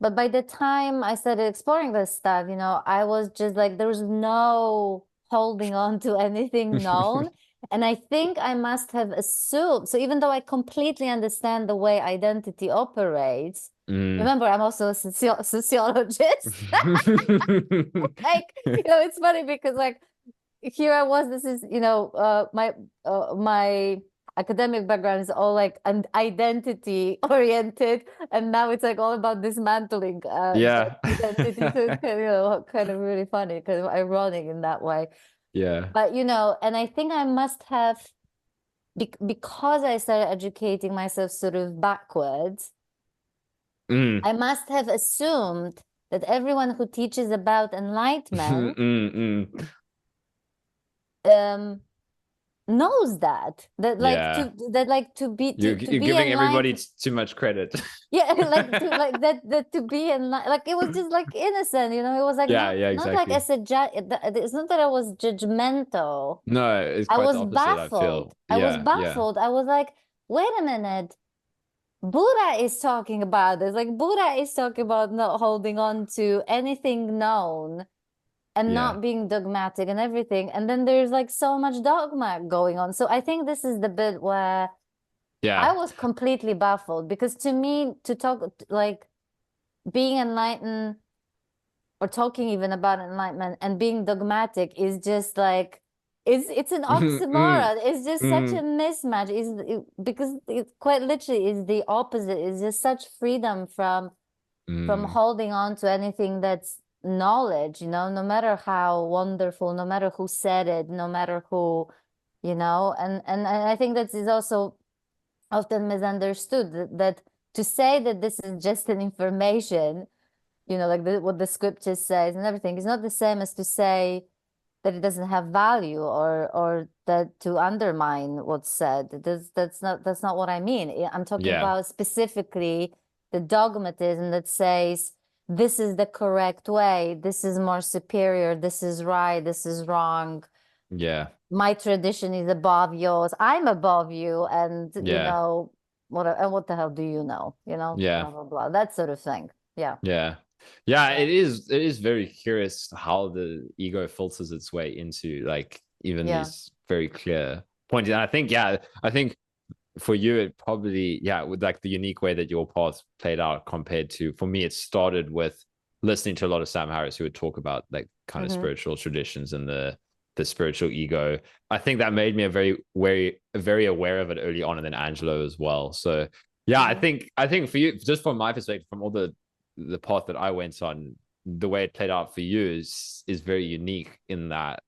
But by the time I started exploring this stuff, I was just like, there was no holding on to anything known. And I think I must have assumed. So even though I completely understand the way identity operates, mm. remember, I'm also a sociologist. Like, it's funny because like here I was, this is, my academic background is all like an identity oriented, and now it's like all about dismantling that Yeah. identity. So it's kind of really funny, kind of ironic in that way. Yeah. But and I think I must have because I started educating myself sort of backwards, Mm. I must have assumed that everyone who teaches about Mm, enlightenment mm. um knows that Yeah. to You're be giving everybody enlightened. too much credit. Yeah, like that to be enlightened, like it was just like innocent, you know. It was like Yeah, yeah, not like exactly. as a it's not that I was judgmental. No, it's I quite the was opposite, I baffled. feel. I was Yeah, yeah. baffled. I was like, wait a minute. Buddha is talking about this. Like Buddha is talking about not holding on to anything known and Yeah. not being dogmatic and everything. And then there's like so much dogma going on. So I think this is the bit where I Yeah. was completely baffled because to me, to talk like being enlightened or talking even about enlightenment and being dogmatic is just like it's an Mm, oxymoron. It's just such a mm, mismatch. Because it quite literally is the opposite. It's just such freedom from mm. holding on to anything that's knowledge, you know, no matter how wonderful, no matter who said it, no matter who, you know, and I think that is also often misunderstood that to say that this is just an information, you know, like what the scripture says and everything is not the same as to say that it doesn't have value or that to undermine what's said. That's not what I mean. I'm talking Yeah. about specifically the dogmatism that says this is the correct way, this is more superior, this is right, this is wrong. Yeah. My tradition is above yours. I'm above you, and you Yeah. know what the hell do you know? You know, Yeah. blah blah blah. That sort of thing. Yeah. Yeah. Yeah, Yeah. it is very curious how the ego filters its way into like even Yeah. these very clear points. And I think, yeah, I think for you it probably, yeah, with like the unique way that your path played out compared to, for me, it started with listening to a lot of Sam Harris who would talk about like kind of Mm-hmm. spiritual traditions and the spiritual ego. I think that made me a very aware of it early on, and then Angelo as well. So yeah, Mm-hmm. I think for you, just from my perspective, from all the path that I went on, the way it played out for you is very unique in that,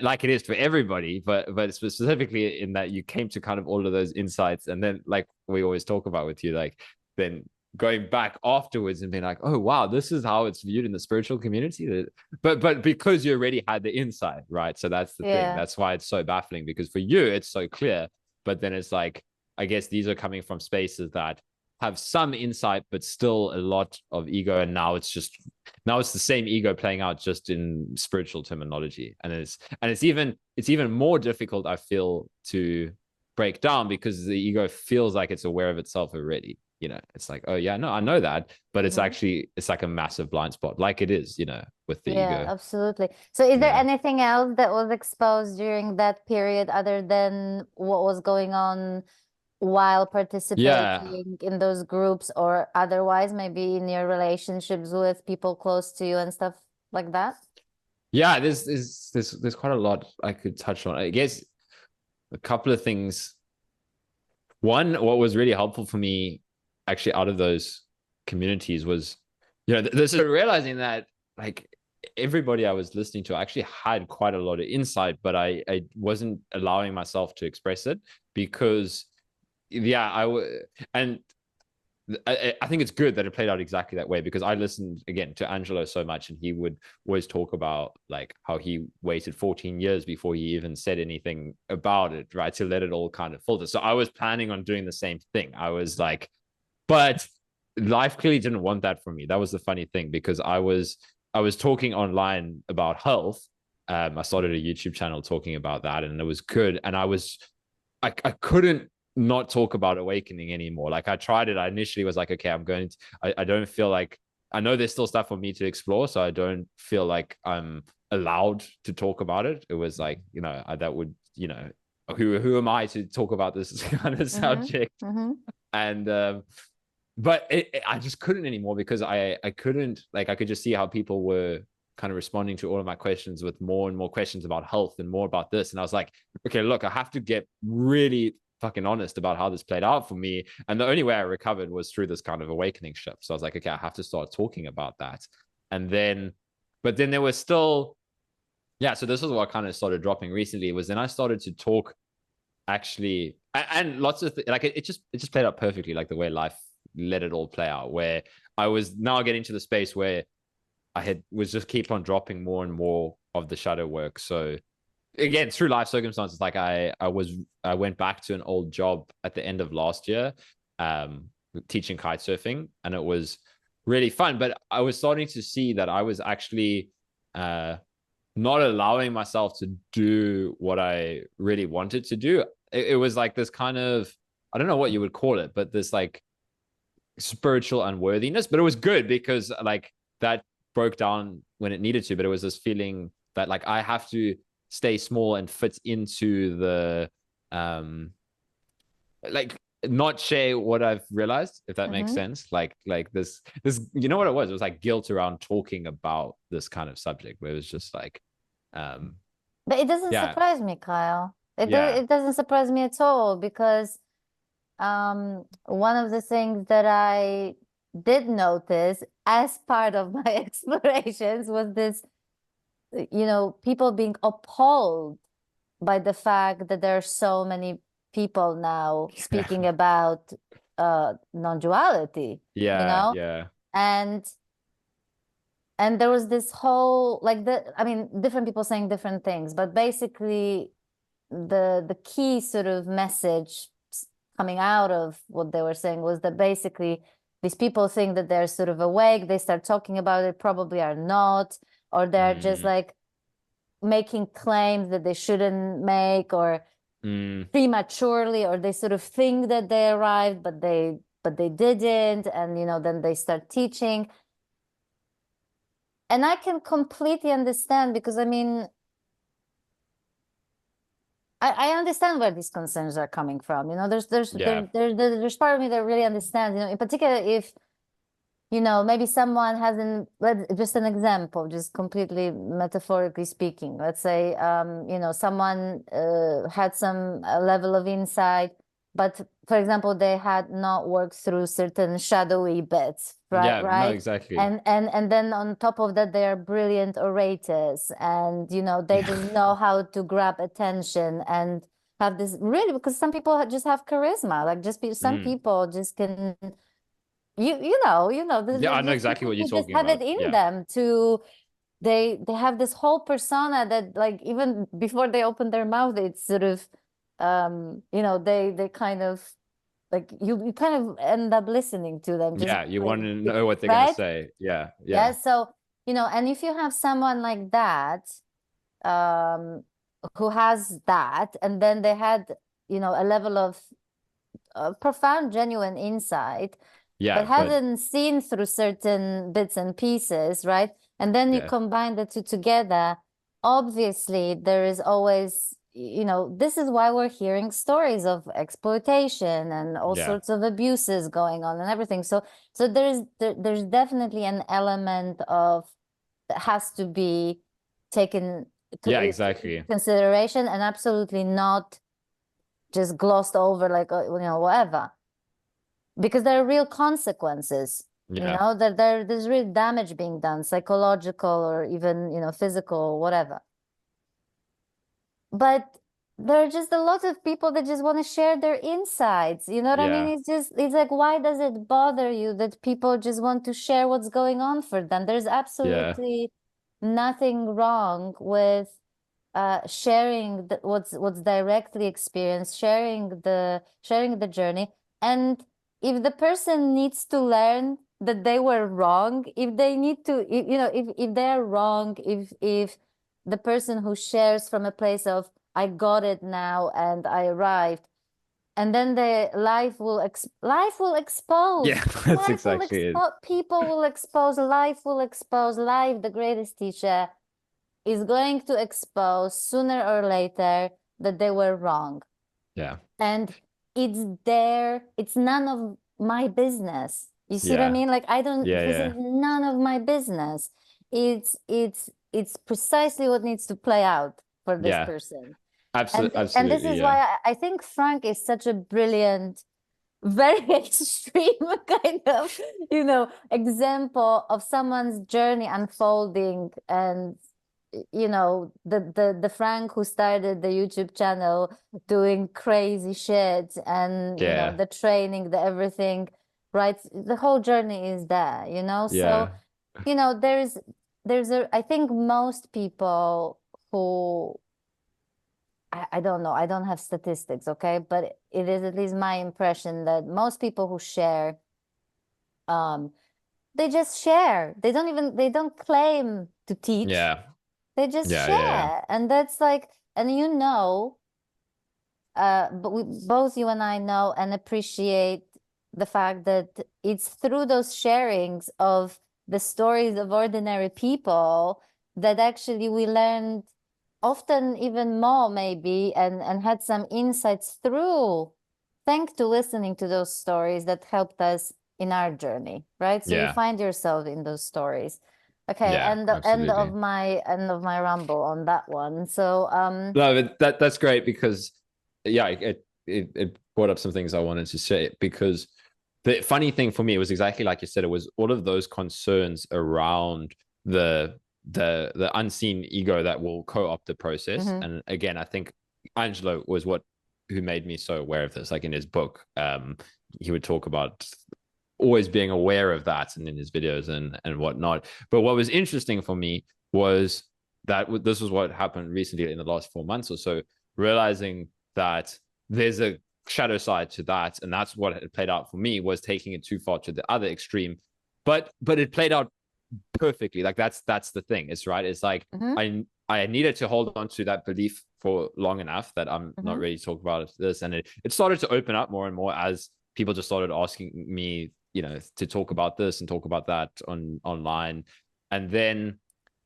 like it is for everybody, but specifically in that you came to kind of all of those insights, and then like we always talk about with you, like then going back afterwards and being like, oh wow, this is how it's viewed in the spiritual community. But because you already had the insight, right? So that's the thing. Yeah. That's why it's so baffling, because for you it's so clear, but then it's like, I guess these are coming from spaces that have some insight, but still a lot of ego, and now it's the same ego playing out just in spiritual terminology, and it's even more difficult, I feel, to break down, because the ego feels like it's aware of itself already. You know, it's like, oh yeah, no, I know that, but it's Mm-hmm. actually, it's like a massive blind spot, like it is, you know, with the Yeah, ego. absolutely. So is there Yeah. anything else that was exposed during that period other than what was going on while Yeah. participating in those groups or otherwise, maybe in your relationships with people close to you and stuff like that? Yeah, there's quite a lot I could touch on. I guess a couple of things. One, what was really helpful for me actually out of those communities was, you know, this is realizing that like everybody I was listening to actually had quite a lot of insight, but I wasn't allowing myself to express it because, yeah, and I think it's good that it played out exactly that way, because I listened again to Angelo so much, and he would always talk about like how he waited 14 years before he even said anything about it, right? To let it all kind of filter. So I was planning on doing the same thing. I was like, but life clearly didn't want that from me. That was the funny thing, because I was talking online about health. I started a YouTube channel talking about that, and it was good. And I couldn't not talk about awakening anymore. Like I tried it. I initially was like, okay, I don't feel like, I know there's still stuff for me to explore, so I don't feel like I'm allowed to talk about it. It was like, you know, that would, you know, who am I to talk about this kind of Mm-hmm. subject? Mm-hmm. And but I just couldn't anymore, because I couldn't, like I could just see how people were kind of responding to all of my questions with more and more questions about health and more about this, and I was like, okay, look, I have to get really fucking honest about how this played out for me, and the only way I recovered was through this kind of awakening shift. So I was like, okay, I have to start talking about that. And then, but then there was still, yeah, so this is what kind of started dropping recently, was then I started to talk actually, and lots of like it just played out perfectly, like the way life let it all play out, where I was now getting to the space where I had was just keep on dropping more and more of the shadow work. So again, through life circumstances, like I went back to an old job at the end of last year, um, teaching kite surfing, and it was really fun. But I was starting to see that I was actually not allowing myself to do what I really wanted to do. It was like this kind of, I don't know what you would call it, but this like spiritual unworthiness. But it was good because like that broke down when it needed to. But it was this feeling that like I have to stay small and fit into the like not share what I've realized, if that makes Hmm. sense. Like this, you know what it was? It was like guilt around talking about this kind of subject where it was just like um But it doesn't yeah, surprise me, Kyle. yeah, It doesn't surprise me at all because one of the things that I did notice as part of my explorations was this, people being appalled by the fact that there are so many people now speaking about non-duality, you yeah, know? yeah, And there was this whole like I mean, different people saying different things, but basically the key sort of message coming out of what they were saying was that basically these people think that they're sort of awake, they start talking about it, probably are not, or they're just mm, like making claims that they shouldn't make, or mm, prematurely, or they sort of think that they arrived but they didn't, and then they start teaching. And I can completely understand, because I mean, I understand where these concerns are coming from. yeah, There's part of me that really understands, in particular if maybe someone hasn't, just an example, just completely metaphorically speaking. Let's say, someone had some level of insight, but for example, they had not worked through certain shadowy bits, right? yeah, no, Right. exactly, And then on top of that, they are brilliant orators, and they yeah, just know how to grab attention and have this really, because some people just have charisma, like some mm. people just can, Yeah, I know there's exactly people what you're who just talking have it about. in Yeah, them to, they have this whole persona that, like, even before they open their mouth, it's sort of, they kind of, like, you kind of end up listening to them just yeah, you by want to being, know what they're gonna right? say. Yeah, Yeah. yeah, So, and if you have someone like that, um, who has that, and then they had, a level of profound, genuine insight, but yeah, but haven't seen through certain bits and pieces, right? And then you yeah, combine the two together. Obviously, there is always, this is why we're hearing stories of exploitation and all yeah, sorts of abuses going on and everything. So there's definitely an element of that has to be taken yeah, into exactly. consideration, and absolutely not just glossed over like, whatever, because there are real consequences, Yeah, that there's real damage being done, psychological or even, physical, whatever. But there are just a lot of people that just want to share their insights. You know what I mean? yeah, It's like, why does it bother you that people just want to share what's going on for them? There's yeah, absolutely nothing wrong with sharing what's directly experienced, sharing the journey. And if the person needs to learn that they were wrong, if they need to, if they're wrong, if the person who shares from a place of, I got it now and I arrived, and then the life will expose, yeah. That's exactly it. people will expose, life, the greatest teacher, is going to expose sooner or later that they were wrong. Yeah, And it's none of my business. You see what I yeah, mean? Like, I don't, yeah, this is yeah. none of my business. It's precisely what needs to play out for this Yeah, person. And this absolutely, is yeah, why I think Frank is such a brilliant, very extreme kind of, example of someone's journey unfolding. And the Frank who started the YouTube channel doing crazy shit, and yeah, the training, the everything, right? The whole journey is there, so yeah, there's a, I think most people who I don't know, I don't have statistics, okay, but it is at least my impression that most people who share, um they just share. They don't claim to teach. Yeah, They just yeah, yeah, share. And that's like, and but we both, you and I, know and appreciate the fact that it's through those sharings of the stories of ordinary people that actually we learned often even more maybe, and had some insights through, thanks to listening to those stories that helped us in our journey, right? So you yeah, find yourself in those stories. Okay, yeah, and the absolutely. end of my ramble on that one. So No, but that's great because yeah, it brought up some things I wanted to say because the funny thing for me was exactly like you said, it was all of those concerns around the unseen ego that will co-opt the process. mhm, And again, I think Angelo was what who made me so aware of this. Like in his book, he would talk about always being aware of that and in his videos and whatnot. But what was interesting for me was that this was what happened recently in the last 4 months or so, realizing that there's a shadow side to that, and that's what it played out for me, was taking it too far to the other extreme. But it played out perfectly. Like that's the thing. It's right. It's like mhm, I needed to hold on to that belief for long enough that I'm not mhm, ready to talk about this, and it started to open up more and more as people just started asking me, to talk about this and talk about that online, and then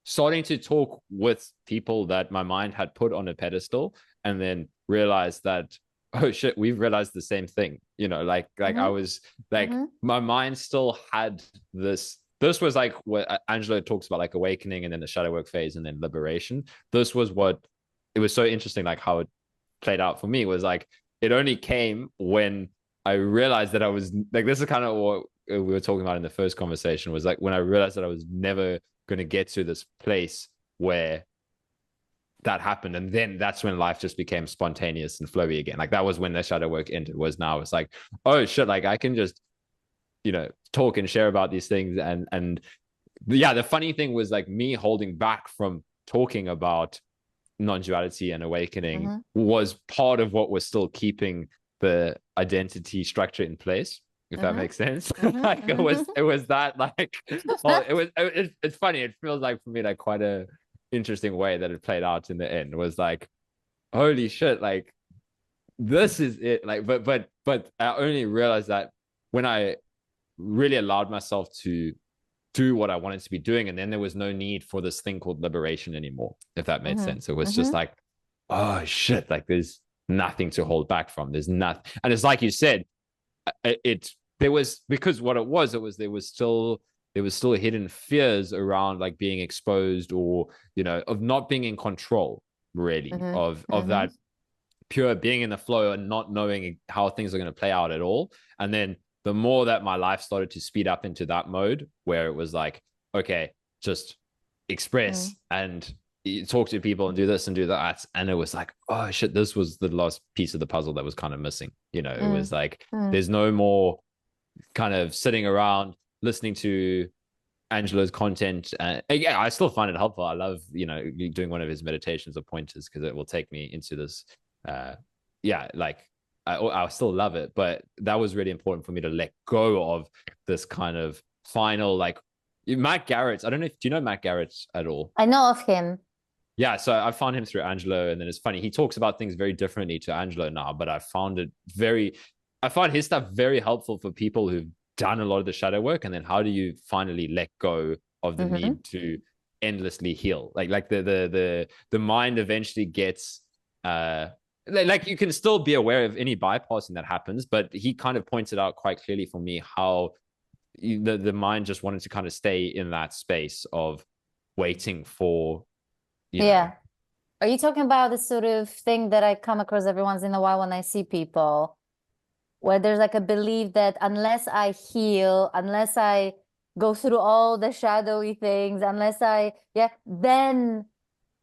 starting to talk with people that my mind had put on a pedestal, and then realized that, oh shit, we've realized the same thing. Like I mhm, was like, mhm, my mind still had this was like what Angelo talks about, like awakening and then the shadow work phase and then liberation. This was what it was so interesting, like how it played out for me was like it only came when I realized that I was like, this is kind of what we were talking about in the first conversation, was like when I realized that I was never going to get to this place where that happened. And then that's when life just became spontaneous and flowy again. Like that was when the shadow work ended. Was now it's like, oh shit, like I can just, talk and share about these things. And yeah, the funny thing was like me holding back from talking about non-duality and awakening mhm, was part of what was still keeping the identity structure in place, if that mhm, makes sense. mhm, Like it was mhm. it was that like, well, it's funny, it feels like for me like quite a interesting way that it played out in the end. It was like, holy shit, like this is it. Like but I only realized that when I really allowed myself to do what I wanted to be doing. And then there was no need for this thing called liberation anymore, if that made Mhm, sense. It was just mhm, like, oh shit, like there's nothing to hold back from. There's nothing. And it's like you said, there was, because what it was there was still hidden fears around like being exposed, or of not being in control, really, mhm, of mhm, that pure being in the flow and not knowing how things are going to play out at all. And then the more that my life started to speed up into that mode where it was like, okay, just express mhm, and talk to people and do this and do that. And it was like, oh shit, this was the last piece of the puzzle that was kind of missing. It mhm, was like, mhm. there's no more kind of sitting around listening to Angelo's content. Yeah, I still find it helpful. I love, doing one of his meditations or pointers because it will take me into this. Uh, yeah, like I still love it, but that was really important for me to let go of this kind of final, like Matt Garrett. I don't know if do you know Matt Garrett at all? I know of him. Yeah, so I found him through Angelo, and then it's funny. He talks about things very differently to Angelo now, but I find his stuff very helpful for people who've done a lot of the shadow work, and then how do you finally let go of the Mhm, need to endlessly heal? Like the mind eventually gets like you can still be aware of any bypassing that happens, but he kind of pointed out quite clearly for me how the mind just wanted to kind of stay in that space of waiting for you know yeah. Are you talking about the sort of thing that I come across every once in a while when I see people, where there's like a belief that unless I heal, unless I go through all the shadowy things, unless yeah, then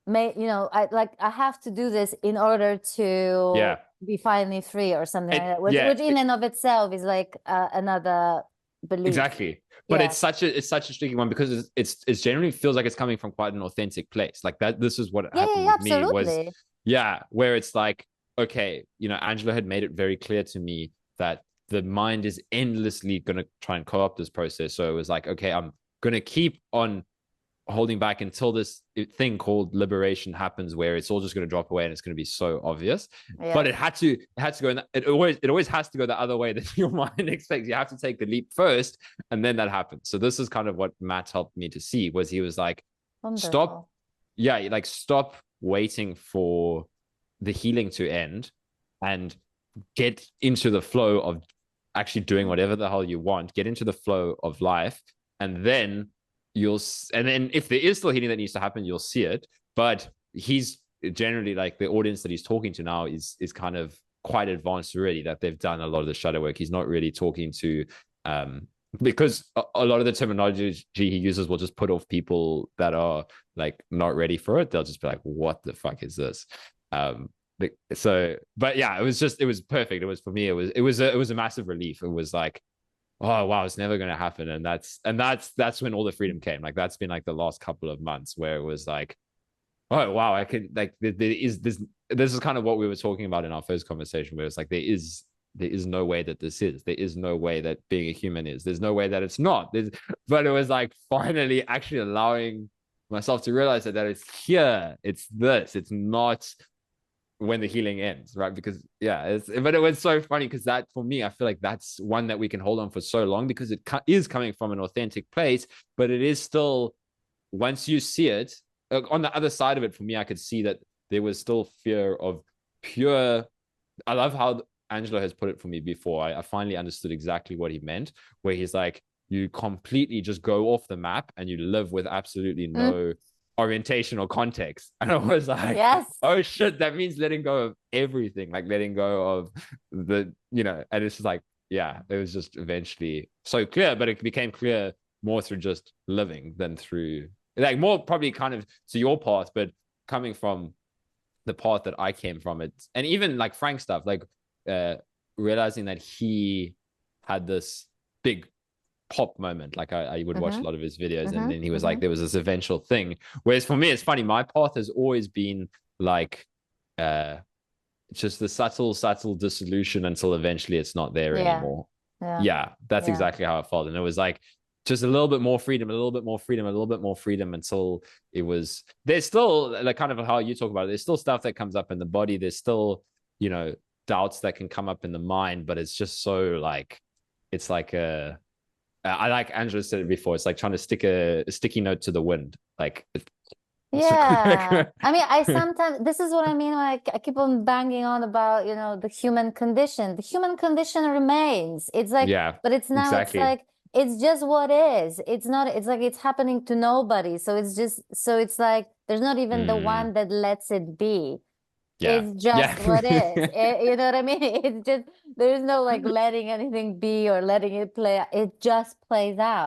I have to do this in order to Yeah, be finally free or something like that, yeah, which in and of itself is like another belief. exactly. But Yeah. it's such a tricky one because it generally feels like it's coming from quite an authentic place. Like that. This is what Yeah, yeah, happened yeah, with me. Was absolutely. Yeah, where it's like, okay, Angela had made it very clear to me that the mind is endlessly going to try and co-opt this process. So it was like, okay, I'm going to keep on holding back until this thing called liberation happens, where it's all just going to drop away and it's going to be so obvious. But Yes. it had to go in it always has to go the other way that your mind expects. You have to take the leap first, and then that happens. So this is kind of what Matt helped me to see, was he was like, stop, Wonderful. yeah, like stop waiting for the healing to end and get into the flow of actually doing whatever the hell you want. Get into the flow of life, and then and then if there is still healing that needs to happen, you'll see it. But he's generally, like, the audience that he's talking to now is kind of quite advanced already, that they've done a lot of the shadow work. He's not really talking to because a lot of the terminology he uses will just put off people that are like not ready for it. They'll just be like, what the fuck is this? So, but yeah, it was perfect. It was, for me, it was a massive relief. It was like, oh wow, it's never going to happen. And that's when all the freedom came. Like, that's been like the last couple of months, where it was like, oh wow, I could, like, there is this is kind of what we were talking about in our first conversation, where it's like, there is no way that this is. There is no way that being a human is. There's no way that it's not. But it was like finally actually allowing myself to realize that it's here. It's this. It's not when the healing ends, right? Because yeah, but it was so funny, because that, for me, I feel like that's one that we can hold on for so long, because it is coming from an authentic place, but it is still, once you see it, on the other side of it, for me, I could see that there was still fear of pure. I love how Angelo has put it for me before. I finally understood exactly what he meant, where he's like, you completely just go off the map and you live with absolutely Mm, no orientation or context. And I was like, yes. oh shit, that means letting go of everything, like letting go of and it's just like, yeah, it was just eventually so clear, but it became clear more through just living than through, like, more probably kind of to your path, but coming from the path that I came from it. And even like Frank stuff, like uh realizing that he had this big pop moment. Like, I would watch a Mm-hmm. lot of his videos, and Mm-hmm. then he was Mm-hmm. like, there was this eventual thing. Whereas for me, it's funny, my path has always been like uh just the subtle dissolution until eventually it's not there Yeah. anymore. Yeah. Yeah, that's Yeah. exactly how it felt. And it was like just a little bit more freedom, a little bit more freedom, a little bit more freedom, until it was, there's still, like, kind of how you talk about it, there's still stuff that comes up in the body, there's still, doubts that can come up in the mind, but it's just so, like, it's like I, like Angela said it before, it's like trying to stick a sticky note to the wind. Like, Yeah. I mean, I sometimes, this is what I mean. Like, I keep on banging on about, the human condition. The human condition remains. It's like, yeah, but it's now, it's exactly. like, it's just what is. It's not, it's like it's happening to nobody. So it's just, so it's like, there's not even the Mm, one that lets it be. yeah. It's just Yeah. what is. You know what I mean? It's just, there's no like letting anything be or letting it play. It just plays out.